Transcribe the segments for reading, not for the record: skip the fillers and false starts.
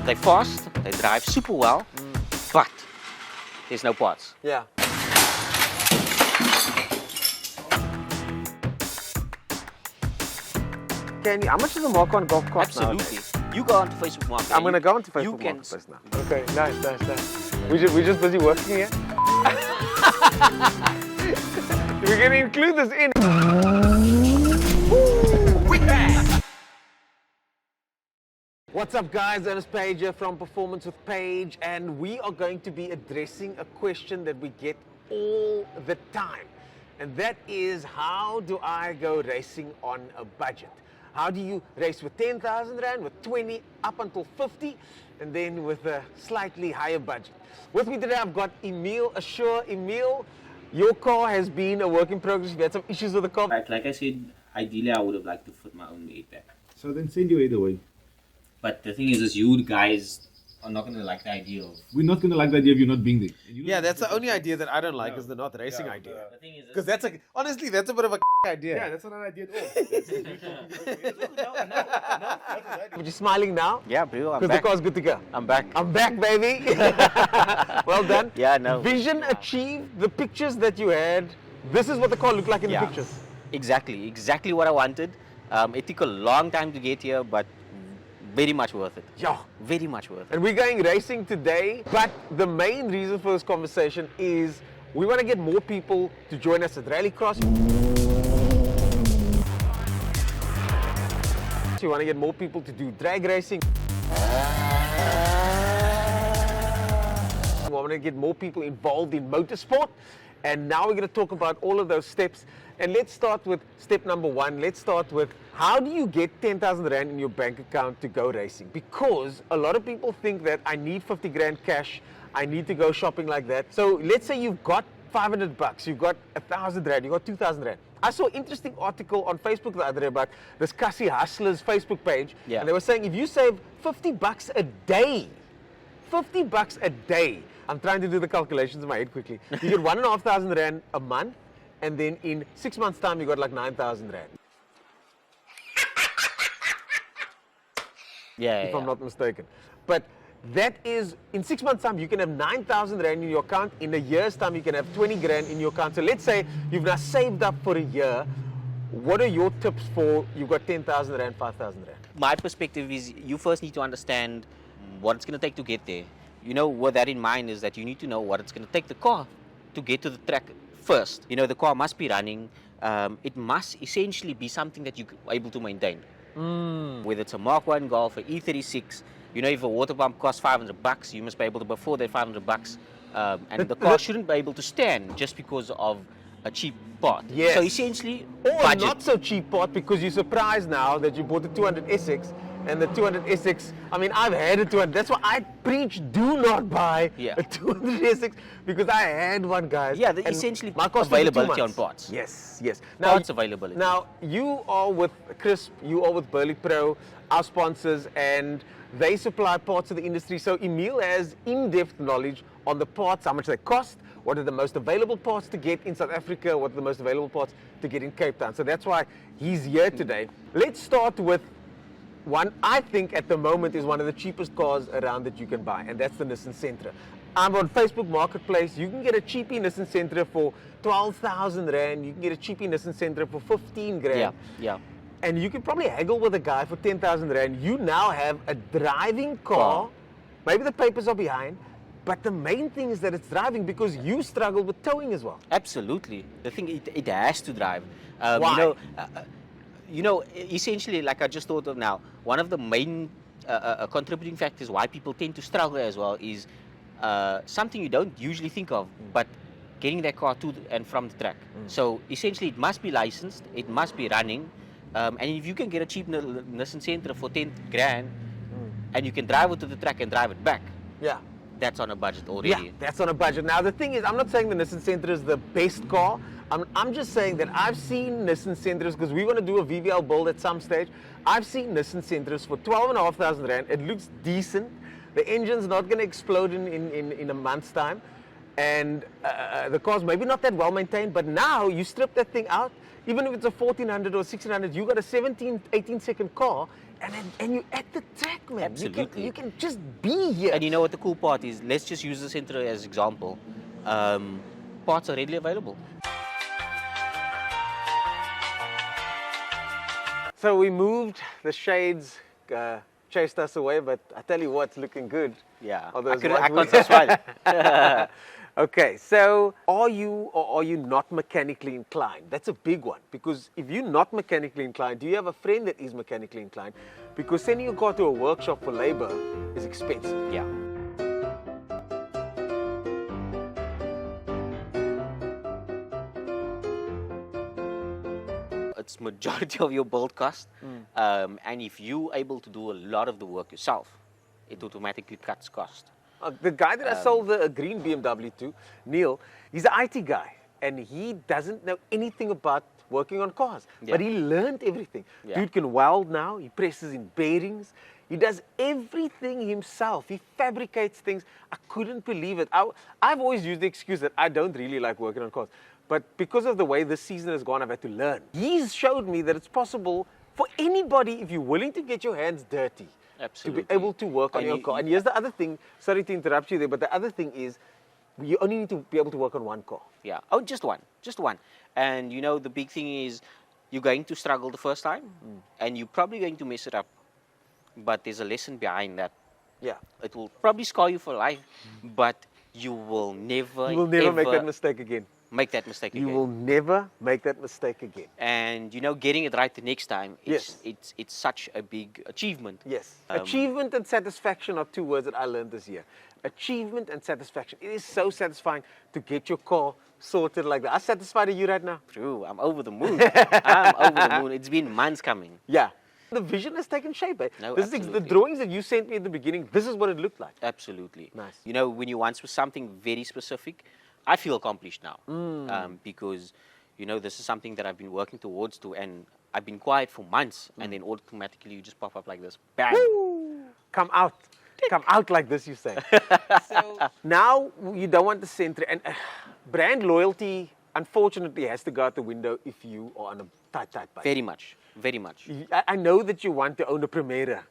They're fast, they drive super well, but there's no parts. Yeah. How much does a Mark 1 golf cost Absolutely. nowadays? You go onto Facebook Market. I'm going to go onto Facebook you can Marketplace now. Okay, nice. We're just busy working here. We're going to include this in. What's up, guys? Ernest Page here from Performance with Page, and we are going to be addressing a question that we get all the time, and that is, how do I go racing on a budget? How do you race with 10,000 Rand, with 20, up until 50, and then with a slightly higher budget? With me today, I've got Emile Assure. Emile, your car has been a work in progress. You've had some issues with the car. Like I said, ideally I would have liked to fit my own weight back. So then send you either way. But the thing is you guys are not going to like the idea of... We're not going to like the idea of you not being there. And you know Yeah, that's the only idea that I don't like, is the not racing idea. The thing is... Because that's honestly, that's a bit of a idea. Yeah, that's not an idea at all. But you're smiling now? Yeah, bro, I'm Because the back. car's good to go. I'm back. I'm back, baby. Well done. Yeah, no. Vision achieved. The pictures that you had, this is what the car looked like in the pictures. Exactly what I wanted. It took a long time to get here, but very much worth it. Yeah. Very much worth it. And we're going racing today, but the main reason for this conversation is we want to get more people to join us at Rallycross. We want to get more people to do drag racing. We want to get more people involved in motorsport. And now we're going to talk about all of those steps. And let's start with step number one. Let's start with, how do you get 10,000 Rand in your bank account to go racing? Because a lot of people think that I need 50 grand cash, I need to go shopping like that. So let's say you've got 500 bucks, you've got 1,000 Rand, you've got 2,000 Rand. I saw an interesting article on Facebook the other day about this Cassie Hustler's Facebook page. Yeah. And they were saying if you save 50 bucks a day, 50 bucks a day. I'm trying to do the calculations in my head quickly. You get 1,500 Rand a month, and then in 6 months' time, you got like 9,000 Rand. If I'm not mistaken. But that is, in 6 months' time, you can have 9,000 Rand in your account. In a year's time, you can have 20 grand in your account. So let's say you've now saved up for a year. What are your tips for, you've got 10,000 Rand, 5,000 Rand? My perspective is you first need to understand what it's going to take to get there. You know, with that in mind is that you need to know what it's going to take the car to get to the track first. You know, the car must be running. It must essentially be something that you're able to maintain. Whether it's a Mark 1 Golf, an E36, you know, if a water pump costs 500 bucks, you must be able to afford that 500 bucks. And the car shouldn't be able to stand just because of a cheap part. Yes. So essentially, Or budget. not so cheap part, because you're surprised now that you bought the 200 SX, and the 200 SX, I mean, I've had a 200. That's why I preach, do not buy a 200 SX, because I had one, guys. Yeah, and essentially my cost was 2 availability months. on parts. Yes. Parts availability. Now, you are with Krisp, you are with Burley Pro, our sponsors, and they supply parts to the industry. So Emile has in-depth knowledge on the parts, how much they cost, what are the most available parts to get in South Africa, what are the most available parts to get in Cape Town. So that's why he's here today. Let's start with one I think at the moment is one of the cheapest cars around that you can buy, and that's the Nissan Sentra. I'm on Facebook Marketplace. You can get a cheapie Nissan Sentra for 12,000 Rand. You can get a cheapie Nissan Sentra for 15 grand. Yeah. And you can probably haggle with a guy for 10,000 Rand. You now have a driving car. Maybe the papers are behind, but the main thing is that it's driving, because you struggle with towing as well. Absolutely. The thing, it has to drive. Why? You know, essentially, like I just thought of now, one of the main contributing factors why people tend to struggle as well is something you don't usually think of, but getting their car to and from the track. So essentially, it must be licensed, it must be running, and if you can get a cheap Nissan Sentra for 10 grand, and you can drive it to the track and drive it back, that's on a budget already. Yeah, that's on a budget. Now, the thing is, I'm not saying the Nissan Sentra is the best car. I'm just saying that I've seen Nissan Sentras, because we want to do a VVL build at some stage. I've seen Nissan Sentras for 12,500 Rand. It looks decent. The engine's not going to explode in a month's time. And the car's maybe not that well maintained, but now you strip that thing out, even if it's a 1400 or 1600, you got a 17, 18 second car and you're at the track, man. Absolutely. You can just be here. And you know what the cool part is? Let's just use the Centro as example. Parts are readily available. So we moved, the shades chased us away, but I tell you what's looking good. Yeah, Are I those can't white just smile. Okay, so are you or are you not mechanically inclined? That's a big one, because if you're not mechanically inclined, do you have a friend that is mechanically inclined? Because sending your car to a workshop for labor is expensive. Yeah. It's majority of your build cost, and if you're able to do a lot of the work yourself, it automatically cuts cost. The guy that I sold the green BMW to, Neil, he's an IT guy, and he doesn't know anything about working on cars, Yeah. but he learned everything. Yeah. Dude can weld now, he presses in bearings, he does everything himself, he fabricates things. I couldn't believe it. I've always used the excuse that I don't really like working on cars, but because of the way this season has gone, I've had to learn. He's showed me that it's possible for anybody, if you're willing to get your hands dirty, Absolutely. to be able to work on And your car. And here's the other thing, sorry to interrupt you there, but the other thing is you only need to be able to work on one car. Yeah. Oh, just one. And you know, the big thing is you're going to struggle the first time, and you're probably going to mess it up. But there's a lesson behind that. Yeah. It will probably scar you for life, but you will never, You will never make ever that mistake again. make that mistake You again. will never make that mistake again. And you know, getting it right the next time, Yes. it's such a big achievement. Yes. Achievement and satisfaction are two words that I learned this year. Achievement and satisfaction. It is so satisfying to get your car sorted like that. How satisfied are you right now? True, I'm over the moon. I'm over the moon. It's been months coming. Yeah. The vision has taken shape. Eh? No, The absolutely. drawings that you sent me at the beginning, this is what it looked like. Absolutely. Nice. You know, when you once was something very specific, I feel accomplished now. Because, you know, this is something that I've been working towards and I've been quiet for months, and then automatically you just pop up like this. Bang! Woo! Come out. Come out like this, you say. So now you don't want the center. And brand loyalty, unfortunately, has to go out the window if you are on a tight budget. Very much. Very much. I know that you want to own a Primera,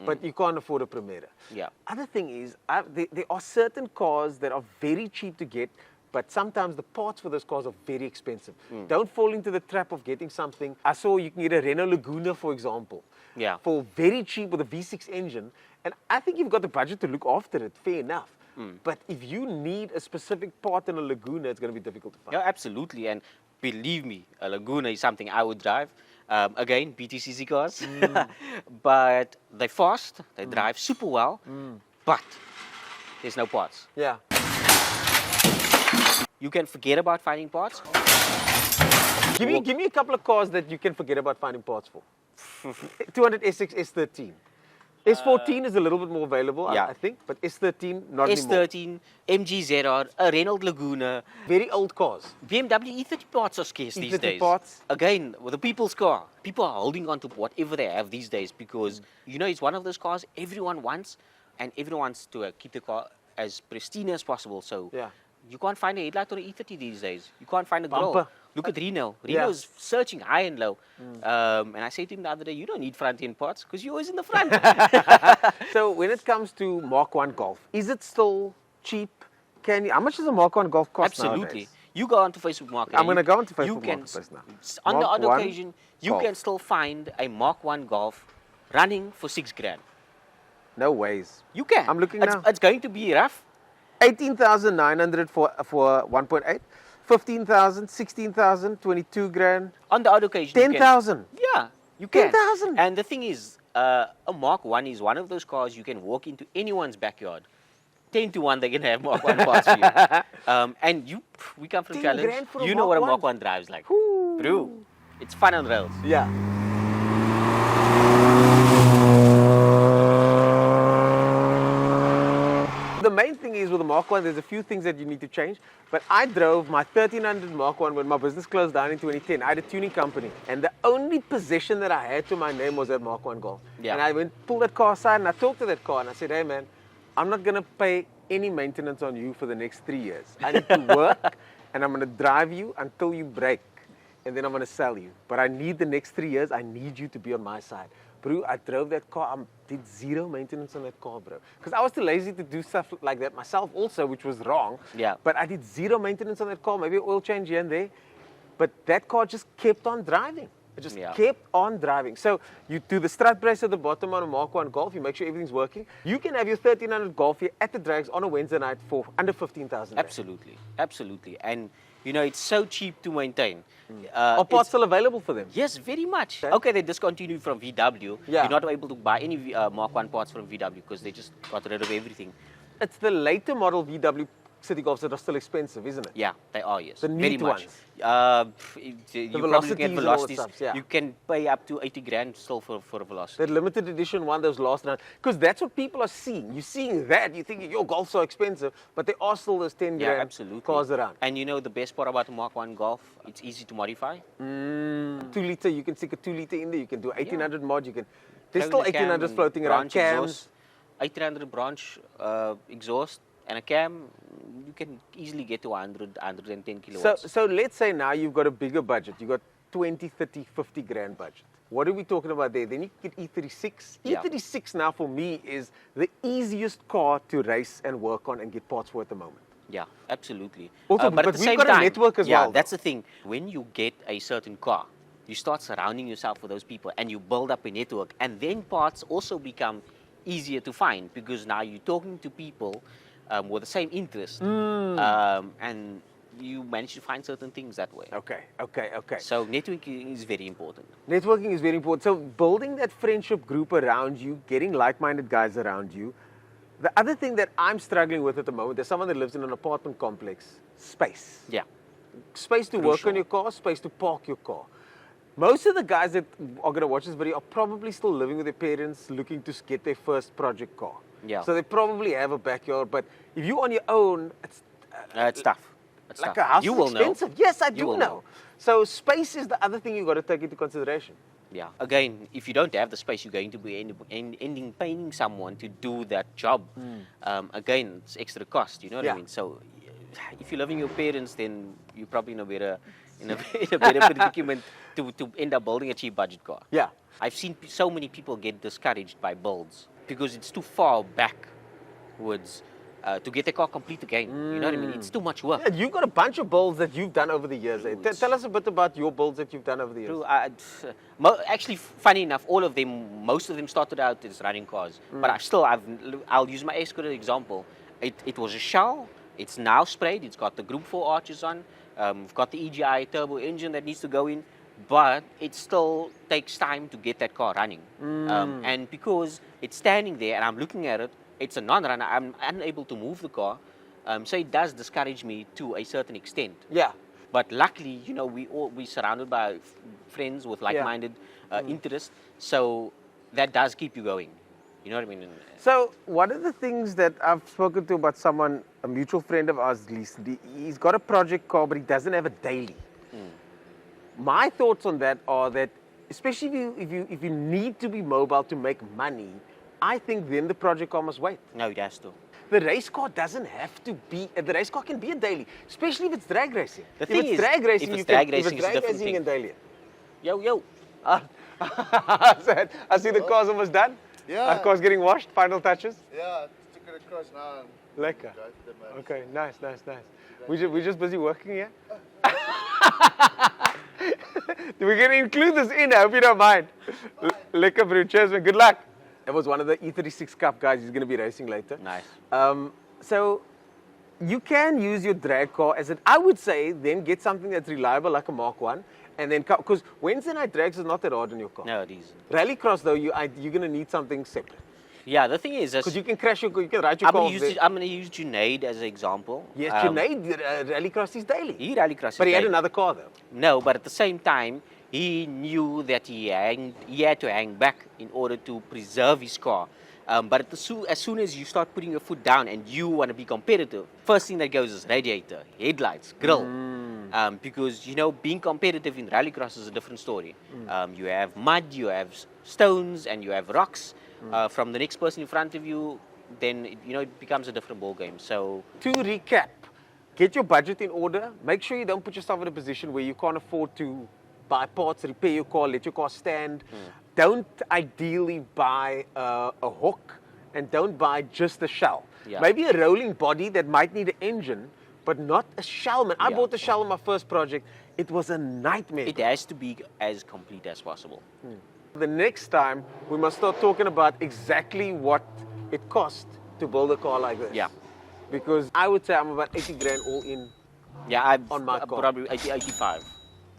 but you can't afford a Primera. Yeah. Other thing is, there are certain cars that are very cheap to get, but sometimes the parts for those cars are very expensive. Don't fall into the trap of getting something. I saw you can get a Renault Laguna, for example, Yeah. for very cheap with a V6 engine. And I think you've got the budget to look after it, fair enough. But if you need a specific part in a Laguna, it's going to be difficult to find. Yeah, absolutely. And believe me, a Laguna is something I would drive. Again, BTCC cars. But they're fast, they drive super well, but there's no parts. Yeah. You can forget about finding parts. Give me a couple of cars that you can forget about finding parts for. 200 S6, S13. S14 is a little bit more available, yeah. I think, but S13 not anymore. S13, MG ZR, a Renault Laguna, Very old cars. BMW E30 parts are scarce these E30 days. parts. Again, with the people's car, people are holding on to whatever they have these days because, you know, it's one of those cars everyone wants, and everyone wants to keep the car as pristine as possible. So Yeah. you can't find a headlight on an E30 these days. You can't find a grill. Bumper. Look at Reno. Yeah. Reno is searching high and low. And I said to him the other day, you don't need front-end parts because you're always in the front. So when it comes to Mark 1 Golf, is it still cheap? How much does a Mark 1 Golf cost Absolutely. nowadays? You go onto Facebook Market. I'm going to go onto you Facebook can, Marketplace now. On the Mark odd 1 occasion, you Golf. can still find a Mark 1 Golf running for $6,000. No ways. You can. I'm looking it's, now. It's going to be rough. 18,900 for 1.8, 15,000, 16,000, 22 grand, On the odd occasion. you can- 10,000. Yeah, you can. 10,000. And the thing is, a Mark 1 is one of those cars you can walk into anyone's backyard. 10 to 1, they're going to have Mark 1 parts for you. And we come from 10 Challenge. grand for a You know what a Mark Mark 1? 1 drives like. Whoo. Bro, it's fun on rails. Yeah. The main thing is with the Mark 1, there's a few things that you need to change. But I drove my 1300 Mark 1 when my business closed down in 2010. I had a tuning company. And the only possession that I had to my name was that Mark 1 Golf. Yeah. And I pulled that car aside and I talked to that car and I said, hey man, I'm not going to pay any maintenance on you for the next 3 years. I need to work and I'm going to drive you until you break. And then I'm going to sell you. But I need the next 3 years, I need you to be on my side. Bro, I drove that car. I did zero maintenance on that car, bro. Because I was too lazy to do stuff like that myself also, which was wrong. Yeah. But I did zero maintenance on that car. Maybe oil change here and there. But that car just kept on driving. It just kept on driving. So you do the strut brace at the bottom on a Mark 1 Golf. You make sure everything's working. You can have your 1300 Golf here at the drags on a Wednesday night for under 15,000. Absolutely, absolutely. And you know, it's so cheap to maintain. Are parts still available for them? Yes, very much. Okay. Okay, they discontinued from VW. Yeah. You're not able to buy any Mark 1 parts from VW because they just got rid of everything. It's the later model VW City Golfs that are still expensive, isn't it? Yeah, they are, yes. The very neat much. ones. You're probably looking at velocities and all that velocities. stuff, yeah. You can pay up to 80 grand still for a velocity. That limited edition one, those last round. Because that's what people are seeing. You're seeing that. You're thinking, your Golf's so expensive. But there are still those 10 Yeah, grand absolutely. cars around. And you know the best part about the Mark 1 Golf, it's easy to modify. 2 liter, you can stick a 2 liter in there. You can do 1800 mod. You can. There's Having still a cam 1800s and floating around. branch Cams. exhaust, 1800 branch exhaust and a cam, you can easily get to 110 kilowatts. So let's say now you've got a bigger budget. You've got 20, 30, 50 grand budget. What are we talking about there? Then you get E36. Yeah. E36 now for me is the easiest car to race and work on and get parts for at the moment. Yeah, absolutely. Also, but at but the we've same got a time, network as yeah, well, that's the thing. When you get a certain car, you start surrounding yourself with those people and you build up a network, and then parts also become easier to find because now you're talking to people with the same interest, and you manage to find certain things that way. Okay. So networking is very important. Networking is very important. So building that friendship group around you, getting like-minded guys around you. The other thing that I'm struggling with at the moment, there's someone that lives in an apartment complex, space. Yeah. Space to work Crucial. on your car, space to park your car. Most of the guys that are going to watch this video are probably still living with their parents, looking to get their first project car. Yeah. So they probably have a backyard, but if you're on your own, it's It's tough. It's like tough. a house You is will know. expensive. Yes, I You do will know. So space is the other thing you got to take into consideration. Yeah. Again, if you don't have the space, you're going to be ending paying someone to do that job. Again, it's extra cost. You know what Yeah. I mean? So, if you're living with your parents, then you're probably in a better predicament to end up building a cheap budget car. Yeah. I've seen so many people get discouraged by builds because it's too far backwards to get the car complete again. You know what I mean? It's too much work. Yeah, you've got a bunch of builds that you've done over the years. Tell us a bit about your builds that you've done over the years. True. Actually, funny enough, most of them started out as running cars. But I'll use my Escort as an example. It was a shell. It's now sprayed. It's got the Group 4 arches on. We've got the EGI turbo engine that needs to go in. But it still takes time to get that car running. And because it's standing there and I'm looking at it, it's a non-runner. I'm unable to move the car. So it does discourage me to a certain extent. Yeah. But luckily, you know, we're surrounded by friends with like-minded interests, so that does keep you going. You know what I mean? So one of the things that I've spoken to about someone, a mutual friend of ours, recently, he's got a project car, but he doesn't have a daily. My thoughts on that are that, especially if you need to be mobile to make money, I think then the project car must wait. No, it has to. The race car doesn't have to be. The race car can be a daily, especially if it's drag racing. The thing if it's is, drag racing, if it's you drag can, racing, if it's it's a drag different racing, you can daily. Yo. I see the car's almost done. Yeah. The car's getting washed. Final touches. Yeah, took it across now and Lekker. drive them out. Okay, nice. We're just busy working here. We're going to include this in, I hope you don't mind. Lekker, bro. Cheers, man. Good luck. That was one of the E36 Cup guys. He's going to be racing later. Nice. So you can use your drag car as I would say, then get something that's reliable like a Mark 1. And then, because Wednesday night drags is not that hard on your car. No, it is. Rallycross, though, you're going to need something separate. Yeah, the thing is, Because you can crash you can ride your I'm car. going to use Junaid as an example. Yes, Junaid rallycross is daily. He rallycrosses But he had daily. another car, though. No, but at the same time, he knew that he had to hang back in order to preserve his car. But as soon as you start putting your foot down and you want to be competitive, first thing that goes is radiator, headlights, grill. Because, you know, being competitive in rallycross is a different story. You have mud, you have stones, and you have rocks. From the next person in front of you, then, it becomes a different ball game. So, To recap, get your budget in order. Make sure you don't put yourself in a position where you can't afford to buy parts, repair your car, let your car stand. don't ideally buy a hook and don't buy just a shell. Yeah. Maybe a rolling body that might need an engine, but not a shell, man. I Yeah. bought a shell on my first project. It was a nightmare. It has to be as complete as possible. The next time, we must start talking about exactly what it costs to build a car like this. Yeah. Because I would say I'm about 80 grand all in. Yeah, I've On my car. probably 80, 85. with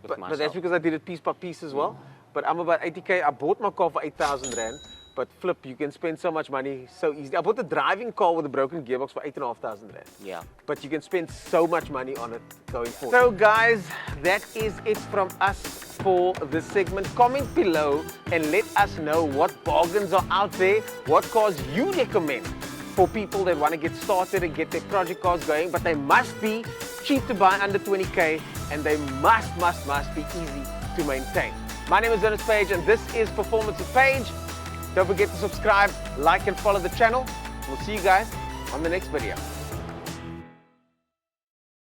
But that's myself. because I did it piece by piece as well. But I'm about 80K. I bought my car for 8,000 rand. But flip, you can spend so much money so easily. I bought a driving car with a broken gearbox for 8,500 rand. Yeah. But you can spend so much money on it going forward. So guys, that is it from us for this segment. Comment below and let us know what bargains are out there, what cars you recommend for people that want to get started and get their project cars going, but they must be cheap to buy, under 20K, and they must be easy to maintain. My name is Ernest Page and this is Performance with Page. Don't forget to subscribe, like and follow the channel. We'll see you guys on the next video.